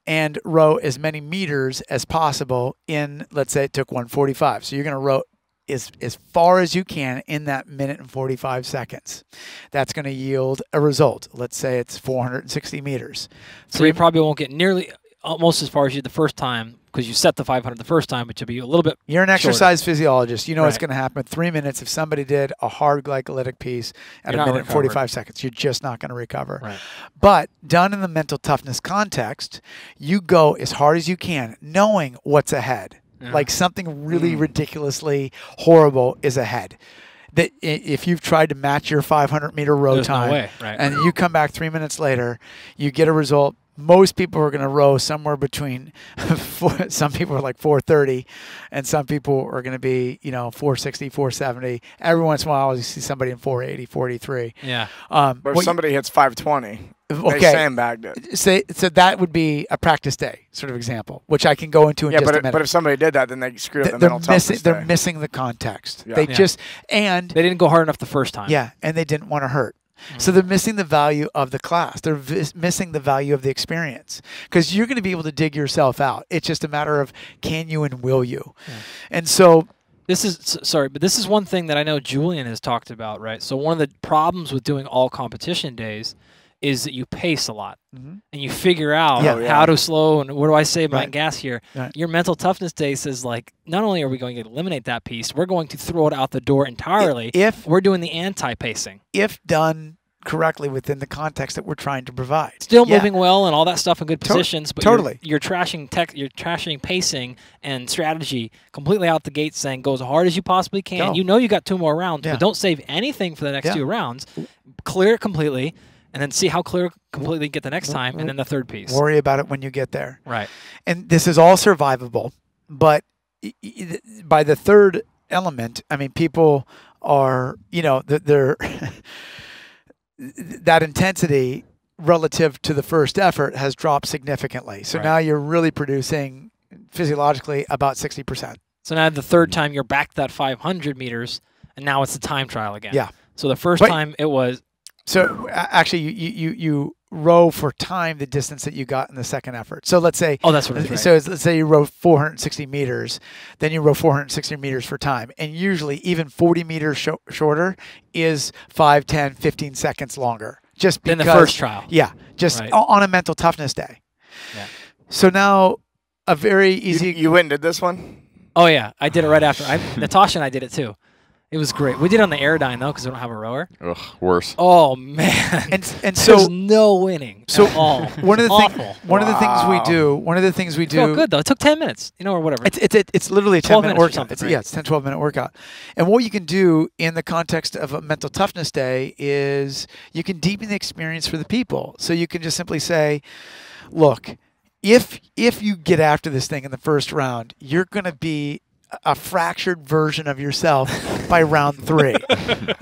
and row as many meters as possible in, let's say it took 145. So you're going to row as far as you can in that minute and 45 seconds. That's going to yield a result. Let's say it's 460 meters. So you probably won't get nearly almost as far as you did the first time because you set the 500 the first time, but you'll be a little bit You're an exercise shorter. Physiologist. You know what's going to happen in 3 minutes if somebody did a hard glycolytic piece at a minute and 45 seconds. You're just not going to recover. Right. But done in the mental toughness context, you go as hard as you can, knowing what's ahead. Yeah. Like something really ridiculously horrible is ahead. That if you've tried to match your 500-meter row There's time no way. Right. and you come back 3 minutes later, you get a result. Most people are going to row somewhere between, some people are like 430, and some people are going to be, 460, 470. Every once in a while, you see somebody in 480, 483. Yeah. But if somebody hits 520, they sandbagged it. So that would be a practice day sort of example, which I can go into in just a minute. But if somebody did that, then they screwed up the mental toughness. They're missing the context. Yeah. They didn't go hard enough the first time. Yeah, and they didn't want to hurt. So they're missing the value of the class. They're missing the value of the experience because you're going to be able to dig yourself out. It's just a matter of can you and will you. Yeah. And so This is sorry, but this is one thing that I know Julian has talked about, right? So one of the problems with doing all competition days is that you pace a lot and you figure out how to slow and what do I save my gas here. Right. Your mental toughness day says, like, not only are we going to eliminate that piece, we're going to throw it out the door entirely. If we're doing the anti-pacing, if done correctly within the context that we're trying to provide, still moving well and all that stuff in good positions, but you're trashing you're trashing pacing and strategy completely out the gate, saying go as hard as you possibly can. Go. You know you got 2 more rounds, but don't save anything for the next 2 rounds. Clear it completely, and then see how clear completely you get the next time, and then the third piece. Worry about it when you get there. Right. And this is all survivable, but by the third element, I mean, people are, you know, they're that intensity relative to the first effort has dropped significantly. So now you're really producing physiologically about 60%. So now the third time you're back to that 500 meters, and now it's a time trial again. Yeah. So the first time it was. So actually, you row for time the distance that you got in the second effort. So let's say. Oh, that's what it is. Right. So let's say you row 460 meters, then you row 460 meters for time, and usually even 40 meters shorter is 5, 10, 15 seconds longer. Just because. Than the first trial. Yeah, just on a mental toughness day. Yeah. So now, a very easy. You went and did this one? Oh yeah, I did it right after. Natasha and I did it too. It was great. We did it on the Airdyne though, because we don't have a rower. Ugh, worse. Oh man. And so there's no winning. So at all. one of the awful. One of the things we do. One of the things we do. It felt good though. It took 10 minutes, you know, or whatever. It's literally a 10-minute workout. Right? Yeah, it's 10, 12-minute workout. And what you can do in the context of a mental toughness day is you can deepen the experience for the people. So you can just simply say, look, if you get after this thing in the first round, you're going to be a fractured version of yourself by round 3.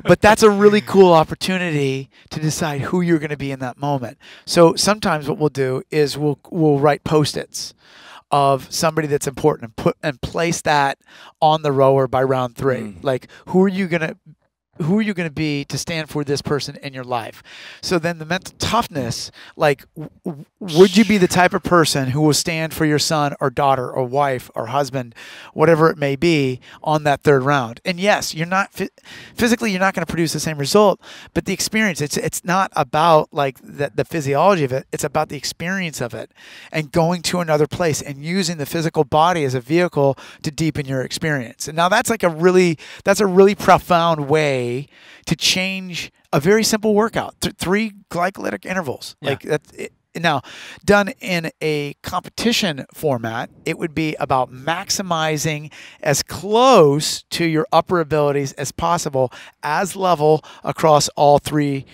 But that's a really cool opportunity to decide who you're going to be in that moment. So sometimes what we'll do is we'll write Post-its of somebody that's important and place that on the rower by round 3. Like, who are you going to be to stand for this person in your life? So then the mental toughness, like, would you be the type of person who will stand for your son or daughter or wife or husband, whatever it may be, on that third round? And yes, you're not physically, you're not going to produce the same result, but the experience, it's not about like the physiology of it. It's about the experience of it and going to another place and using the physical body as a vehicle to deepen your experience. And now that's a really profound way to change a very simple workout. 3 glycolytic intervals. Yeah. Like that's it. Now, done in a competition format, it would be about maximizing as close to your upper abilities as possible as level across all 3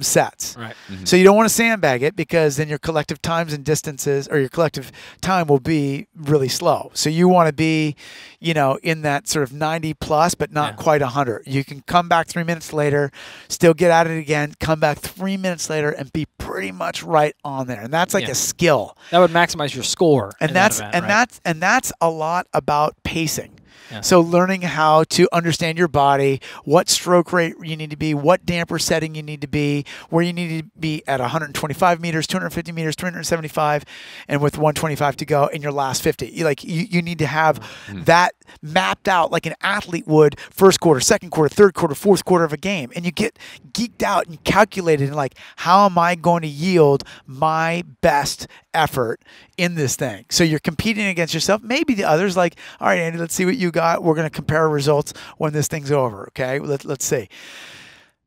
sets. Right. So you don't want to sandbag it, because then your collective times and distances, or your collective time, will be really slow. So you want to be, you know, in that sort of 90 plus, but not quite 100. You can come back 3 minutes later, still get at it again, come back 3 minutes later, and be pretty much right on there. And that's like a skill. That would maximize your score. And that's a lot about pacing. Yeah. So learning how to understand your body, what stroke rate you need to be, what damper setting you need to be, where you need to be at 125 meters, 250 meters, 375, and with 125 to go in your last 50. You need to have that mapped out like an athlete would first quarter, second quarter, third quarter, fourth quarter of a game. And you get geeked out and calculated and like, how am I going to yield my best effort in this thing? So you're competing against yourself. Maybe the others like, all right, Andy, let's see what you got. We're going to compare our results when this thing's over. Okay, let's see.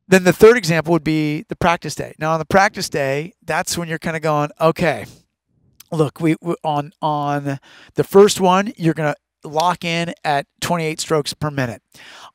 Then the third example would be the practice day. Now on the practice day, that's when you're kind of going, okay, look, we on the first one, you're going to lock in at 28 strokes per minute.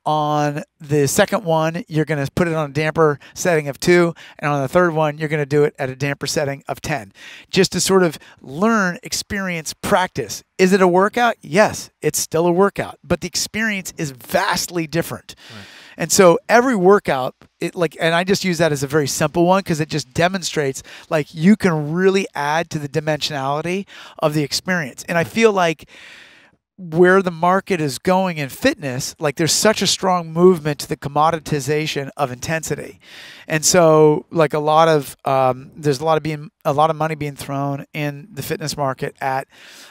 On the second one, you're going to put it on a damper setting of 2. And on the third one, you're going to do it at a damper setting of 10. Just to sort of learn, experience, practice. Is it a workout? Yes, it's still a workout. But the experience is vastly different. Right. And so every workout, and I just use that as a very simple one because it just demonstrates like you can really add to the dimensionality of the experience. And I feel like where the market is going in fitness, like there's such a strong movement to the commoditization of intensity. And so like there's a lot of being a lot of money being thrown in the fitness market at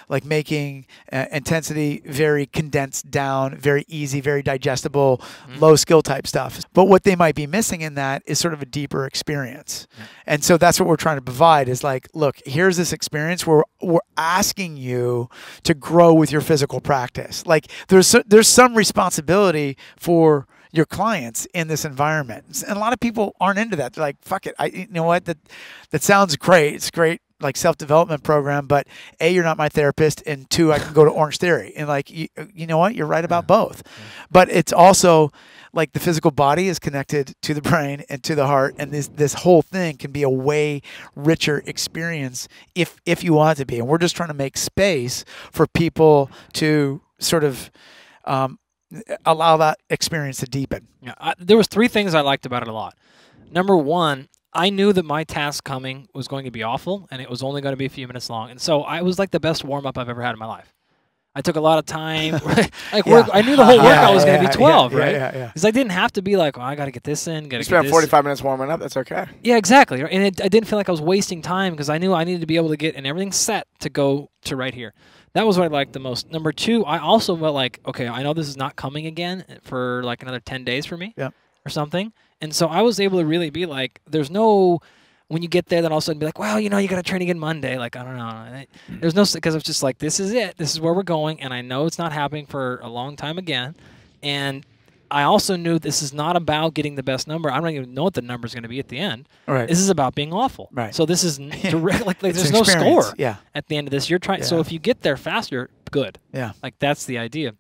like making intensity very condensed down, very easy, very digestible, low skill type stuff. But what they might be missing in that is sort of a deeper experience. And so that's what we're trying to provide is like, look, here's this experience where we're asking you to grow with your physical practice. Like there's some responsibility for your clients in this environment. And a lot of people aren't into that. They're like, fuck it. You know what? That sounds great. It's great, like self-development program, but A, you're not my therapist, and 2, I can go to Orange Theory. And like, you know what? You're right about both. But it's also like the physical body is connected to the brain and to the heart, and this whole thing can be a way richer experience if you want it to be. And we're just trying to make space for people to sort of allow that experience to deepen. Yeah, there was 3 things I liked about it a lot. Number 1, I knew that my task coming was going to be awful, and it was only going to be a few minutes long. And so I was like the best warm-up I've ever had in my life. I took a lot of time. I knew the whole workout was going to be 12, right? Because I didn't have to be like, oh, I got to get this in. You spent 45 minutes warming up. That's okay. Yeah, exactly. And I didn't feel like I was wasting time because I knew I needed to be able to get and everything set to go to right here. That was what I liked the most. Number 2, I also felt like, okay, I know this is not coming again for like another 10 days for me or something. And so I was able to really be like, there's no, when you get there, then all of a sudden be like, well, you know, you got to train again Monday. Like, I don't know. There's no, because it's just like, this is it. This is where we're going. And I know it's not happening for a long time again. And I also knew this is not about getting the best number. I don't even know what the number is going to be at the end. Right. This is about being awful. Right. So this is direct. Like there's no score. At the end of this, you're trying. So if you get there faster, good. Yeah. Like that's the idea.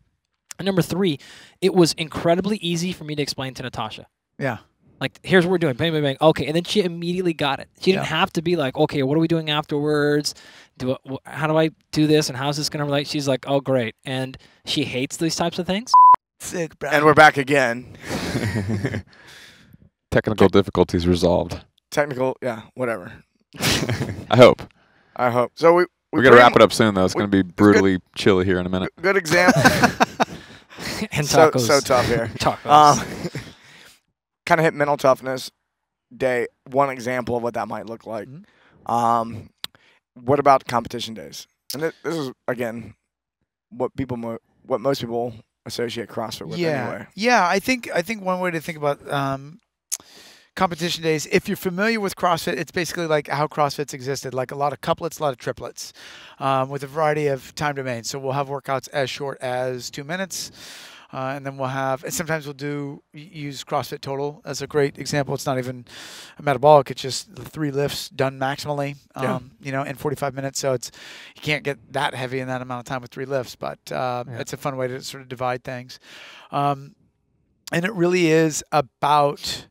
And number 3, it was incredibly easy for me to explain to Natasha. Yeah. Like, here's what we're doing. Bang, bang, bang. Okay. And then she immediately got it. She didn't have to be like, okay, what are we doing afterwards? How do I do this? And how's this going to relate? She's like, oh, great. And she hates these types of things. Sick, bro. And we're back again. Technical difficulties resolved. Yeah, whatever. I hope. So we got to wrap it up soon, though. It's going to be brutally chilly here in a minute. Good example. And tacos. So tough here. Tacos. Kind of hit mental toughness day. One example of what that might look like. What about competition days? And this is again what most people associate CrossFit with anyway. Yeah, I think one way to think about competition days, if you're familiar with CrossFit, it's basically like how CrossFit's existed, like a lot of couplets, a lot of triplets, with a variety of time domains. So we'll have workouts as short as 2 minutes, and then sometimes we'll use CrossFit Total as a great example. It's not even a metabolic; it's just the 3 lifts done maximally, in 45 minutes. So you can't get that heavy in that amount of time with 3 lifts, but it's a fun way to sort of divide things. And it really is about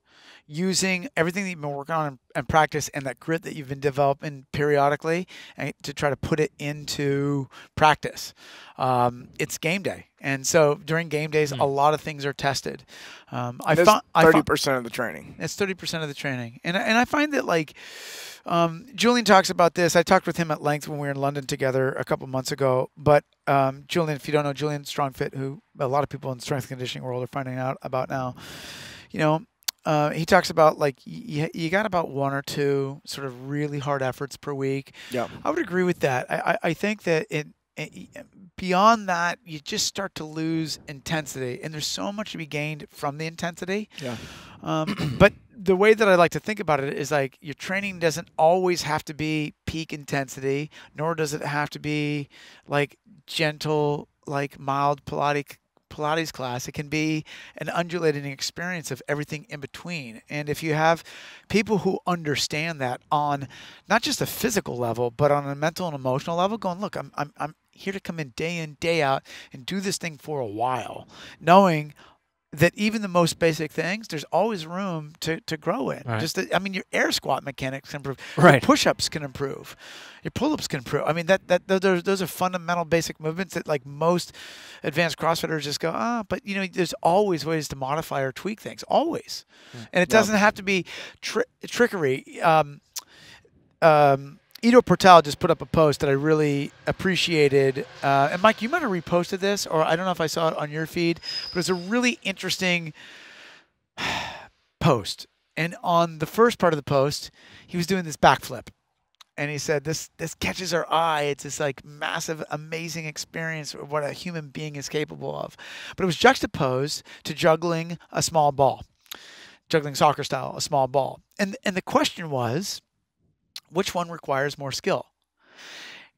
using everything that you've been working on and practice and that grit that you've been developing periodically and to try to put it into practice. It's game day. And so during game days, a lot of things are tested. That's 30% of the training. It's 30% of the training. And I find that like Julian talks about this. I talked with him at length when we were in London together a couple months ago. But Julian, if you don't know, Julian StrongFit, who a lot of people in the strength conditioning world are finding out about now, he talks about like you got about 1 or 2 sort of really hard efforts per week. Yeah, I would agree with that. I think that beyond that, you just start to lose intensity, and there's so much to be gained from the intensity. Yeah. But the way that I like to think about it is like your training doesn't always have to be peak intensity, nor does it have to be like gentle, like mild Pilates class. It can be an undulating experience of everything in between. And if you have people who understand that on not just a physical level, but on a mental and emotional level, going, look, I'm here to come in, day out, and do this thing for a while, knowing that even the most basic things, there's always room to grow in. Right. Your air squat mechanics can improve. Right. Your push-ups can improve. Your pull-ups can improve. I mean, those are fundamental basic movements that like most advanced CrossFitters just go, but there's always ways to modify or tweak things, always. And it doesn't have to be trickery. Ido Portal just put up a post that I really appreciated. And Mike, you might have reposted this, or I don't know if I saw it on your feed, but it's a really interesting post. And on the first part of the post, he was doing this backflip. and he said this catches our eye. It's this like massive, amazing experience of what a human being is capable of. But it was juxtaposed to juggling a small ball, juggling soccer style, a small ball. And the question was, which one requires more skill?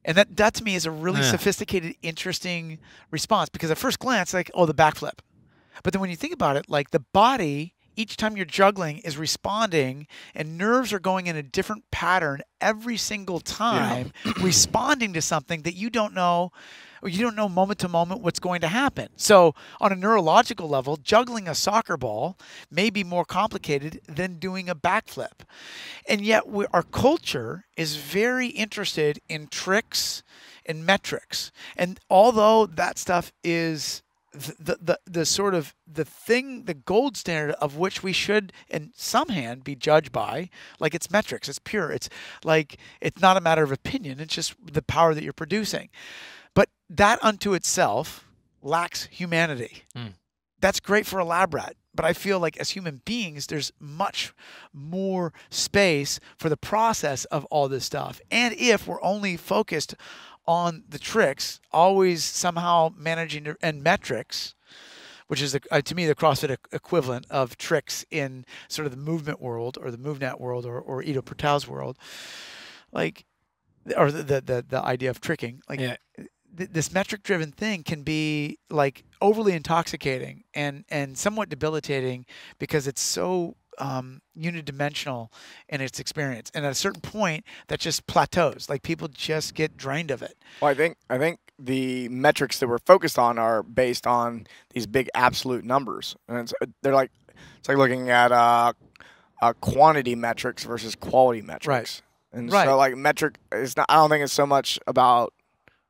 And that to me is a really sophisticated, interesting response, because at first glance, like, oh, the backflip. But then when you think about it, like the body, each time you're juggling, is responding, and nerves are going in a different pattern every single time, responding to something that you don't know, or you don't know moment to moment what's going to happen. So on a neurological level, juggling a soccer ball may be more complicated than doing a backflip. And yet our culture is very interested in tricks and metrics. And although that stuff is the sort of the thing, the gold standard of which we should in some hand be judged by, like it's metrics, it's pure, it's like, it's not a matter of opinion, it's just the power that you're producing. But that unto itself lacks humanity. That's great for a lab rat, but I feel like as human beings, there's much more space for the process of all this stuff. And if we're only focused on the tricks, always somehow managing and metrics, which is to me the CrossFit equivalent of tricks in sort of the movement world, or the MoveNet world, or Ido Portal's world, like, or the idea of tricking, like this metric-driven thing can be like overly intoxicating and somewhat debilitating, because it's so unidimensional in its experience, and at a certain point that just plateaus. Like, people just get drained of it. Well, I think the metrics that we're focused on are based on these big absolute numbers, and it's like looking at quantity metrics versus quality metrics. Right. And so like metric is not. I don't think it's so much about.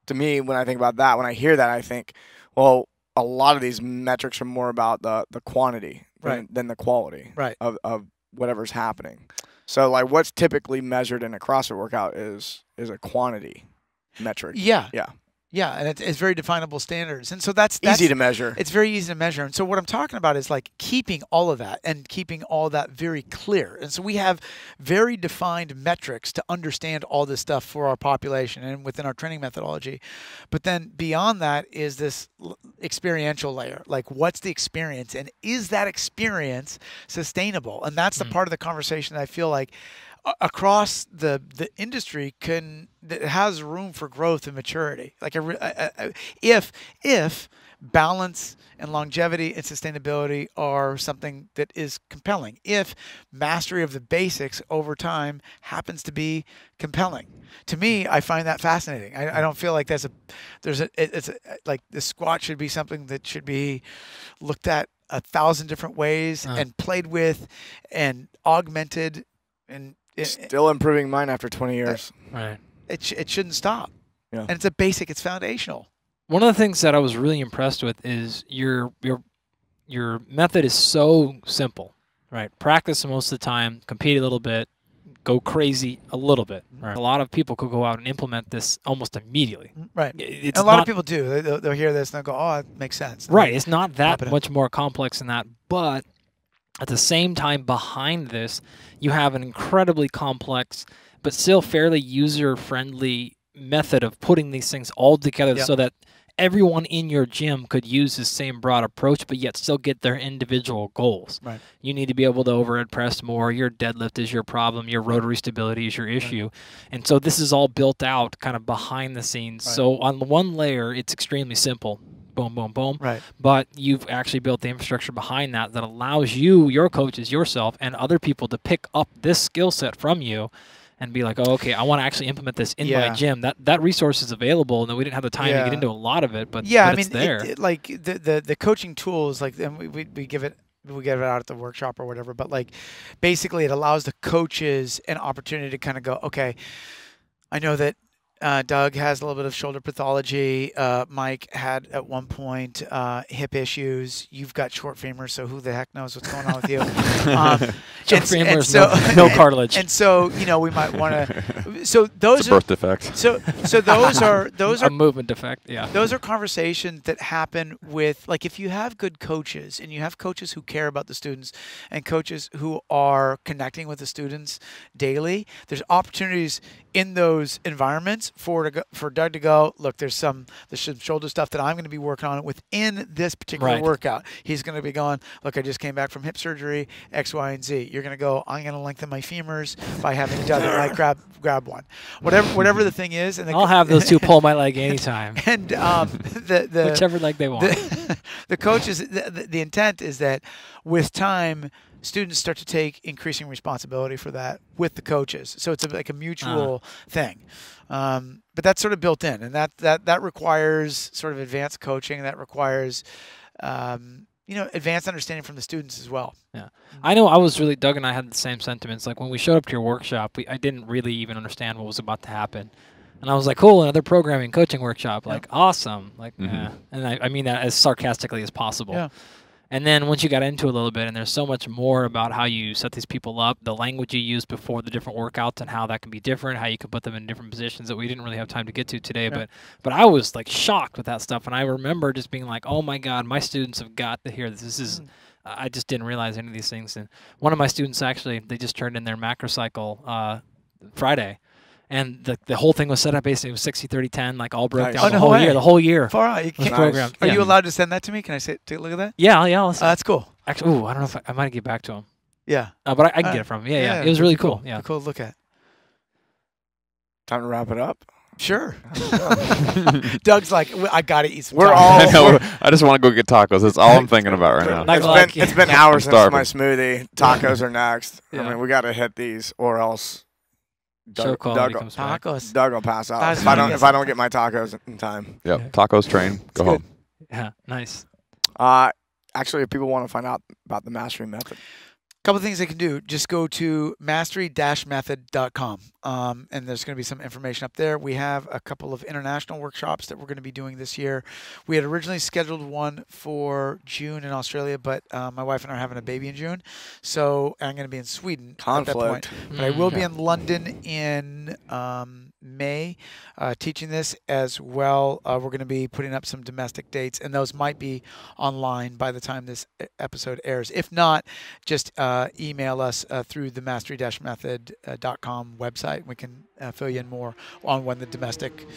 To me, when I think about that, when I hear that, I think, well, a lot of these metrics are more about the quantity than the quality of whatever's happening. So, like, what's typically measured in a CrossFit workout is a quantity metric. Yeah. Yeah. Yeah, and it's very definable standards. And so that's easy to measure. It's very easy to measure. And so what I'm talking about is like keeping all of that, and keeping all that very clear. And so we have very defined metrics to understand all this stuff for our population and within our training methodology. But then beyond that is this experiential layer. Like, what's the experience, and is that experience sustainable? And that's the part of the conversation that I feel like across the industry that has room for growth and maturity. Like, if balance and longevity and sustainability are something that is compelling, if mastery of the basics over time happens to be compelling, to me, I find that fascinating. I don't feel like like the squat should be something that should be looked at 1,000 different ways and played with and augmented and still improving mine after 20 years. Right. It shouldn't stop. Yeah. And it's a basic. It's foundational. One of the things that I was really impressed with is your method is so simple, right? Practice most of the time, compete a little bit, go crazy a little bit. Right. A lot of people could go out and implement this almost immediately. Right. A lot of people do. They'll hear this and they'll go, "Oh, it makes sense." Right. It's not that much more complex than that, but at the same time, behind this, you have an incredibly complex but still fairly user-friendly method of putting these things all together so that everyone in your gym could use the same broad approach, but yet still get their individual goals. Right. You need to be able to overhead press more. Your deadlift is your problem. Your rotary stability is your issue. And so this is all built out kind of behind the scenes. Right. So on one layer, it's extremely simple. Boom, boom, boom. Right. But you've actually built the infrastructure behind that allows you, your coaches, yourself, and other people to pick up this skill set from you and be like, oh, okay, I want to actually implement this in my gym. That resource is available, and we didn't have the time to get into a lot of it, but it's there. Like the coaching tools, like, and we give it out at the workshop or whatever, but like basically it allows the coaches an opportunity to kind of go, okay, I know that Doug has a little bit of shoulder pathology. Mike had at one point hip issues. You've got short femurs, so who the heck knows what's going on with you? Short femurs, no cartilage. And so we might want to. So those it's a birth defect. So those are a movement defect. Yeah. Those are conversations that happen with, like, if you have good coaches and you have coaches who care about the students and coaches who are connecting with the students daily, there's opportunities in those environments for Doug to go, look, there's some shoulder stuff that I'm going to be working on within this particular workout. He's going to be going, look, I just came back from hip surgery, X, Y, and Z. You're going to go, I'm going to lengthen my femurs by having Doug and I grab one. Whatever the thing is. And I'll have those two pull my leg anytime. And whichever leg they want. The coaches, the intent is that with time, students start to take increasing responsibility for that with the coaches. So it's like a mutual thing. But that's sort of built in, and that requires sort of advanced coaching. That requires, advanced understanding from the students as well. Yeah, I know. Doug and I had the same sentiments. Like when we showed up to your workshop, I didn't really even understand what was about to happen. And I was like, cool, another programming coaching workshop. Like, awesome. Like, and I mean that as sarcastically as possible. Yeah. And then once you got into it a little bit, and there's so much more about how you set these people up, the language you use before the different workouts and how that can be different, how you can put them in different positions that we didn't really have time to get to today. Yeah. But I was like shocked with that stuff. And I remember just being like, oh my God, my students have got to hear this. This is, I just didn't realize any of these things. And one of my students actually, they just turned in their macro cycle Friday. And the whole thing was set up basically, it was 60, 30, 10, like all broke down the whole year. Far out. Program. Are you allowed to send that to me? Can I take a look at that? Yeah. That's cool. Actually, I don't know if I might get back to him. Yeah. But I can get it from him. Yeah. It was really cool. Yeah. Cool to look at. Time to wrap it up. Sure. Doug's like, I gotta eat some. I just want to go get tacos. That's all I'm thinking about right now. It's been hours since my smoothie. Tacos are next. I mean, we gotta hit these, or else Doug will pass out if I don't get my tacos in time. Yep. Tacos train. Go home. Yeah. Nice. Actually, if people want to find out about the Mastery Method, couple of things they can do. Just go to mastery-method.com, and there's going to be some information up there. We have a couple of international workshops that we're going to be doing this year. We had originally scheduled one for June in Australia, but my wife and I are having a baby in June, so I'm going to be in Sweden at that point. But I will be in London in May teaching this as well. We're going to be putting up some domestic dates, and those might be online by the time this episode airs. If not, just email us through the mastery-method.com website. We can fill you in more on when the domestic.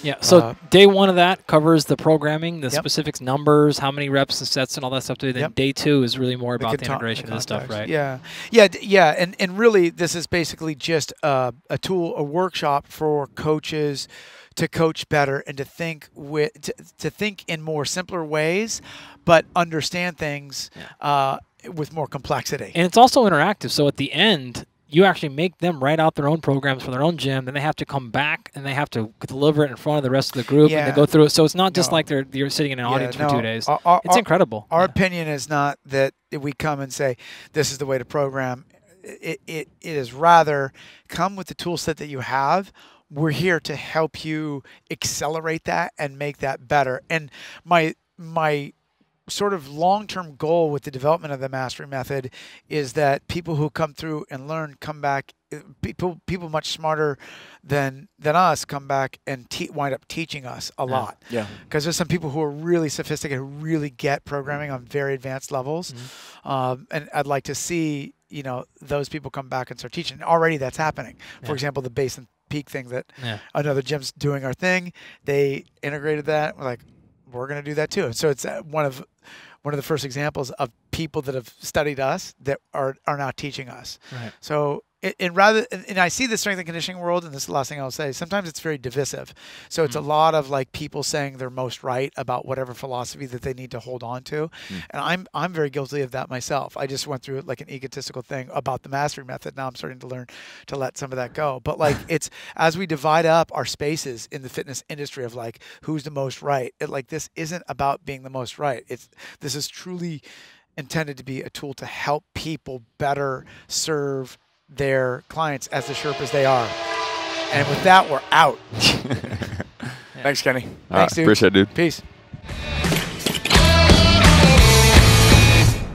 Yeah, so day one of that covers the programming, the specifics, numbers, how many reps and sets and all that stuff. Then day two is really more about the integration of this stuff, right? Yeah. And really, this is basically just a tool, a workshop for coaches to coach better and to think in more simpler ways, but understand things with more complexity. And it's also interactive. So at the end, you actually make them write out their own programs for their own gym. Then they have to come back and they have to deliver it in front of the rest of the group and they go through it. So it's not just like you're sitting in an audience for 2 days. It's incredible. Our opinion is not that we come and say, this is the way to program. It is rather come with the tool set that you have. We're here to help you accelerate that and make that better. And my sort of long-term goal with the development of the Mastery Method is that people who come through and learn come back, people much smarter than us come back and wind up teaching us a lot. Yeah. Because there's some people who are really sophisticated, who really get programming on very advanced levels. And I'd like to see, those people come back and start teaching. Already that's happening. For example, the base and peak thing that another gym's doing our thing. They integrated that. We're like, we're going to do that too. So it's one of the first examples of people that have studied us that are now teaching us. Right. So and I see the strength and conditioning world, and this is the last thing I'll say, sometimes it's very divisive. So it's a lot of like people saying they're most right about whatever philosophy that they need to hold on to. And I'm very guilty of that myself. I just went through like an egotistical thing about the Mastery Method. Now I'm starting to learn to let some of that go. But like it's as we divide up our spaces in the fitness industry of like who's the most right, this isn't about being the most right. This is truly intended to be a tool to help people better serve their clients as the Sherpas they are. And with that, we're out. Thanks, Kenny. Thanks, dude. Appreciate it, dude. Peace.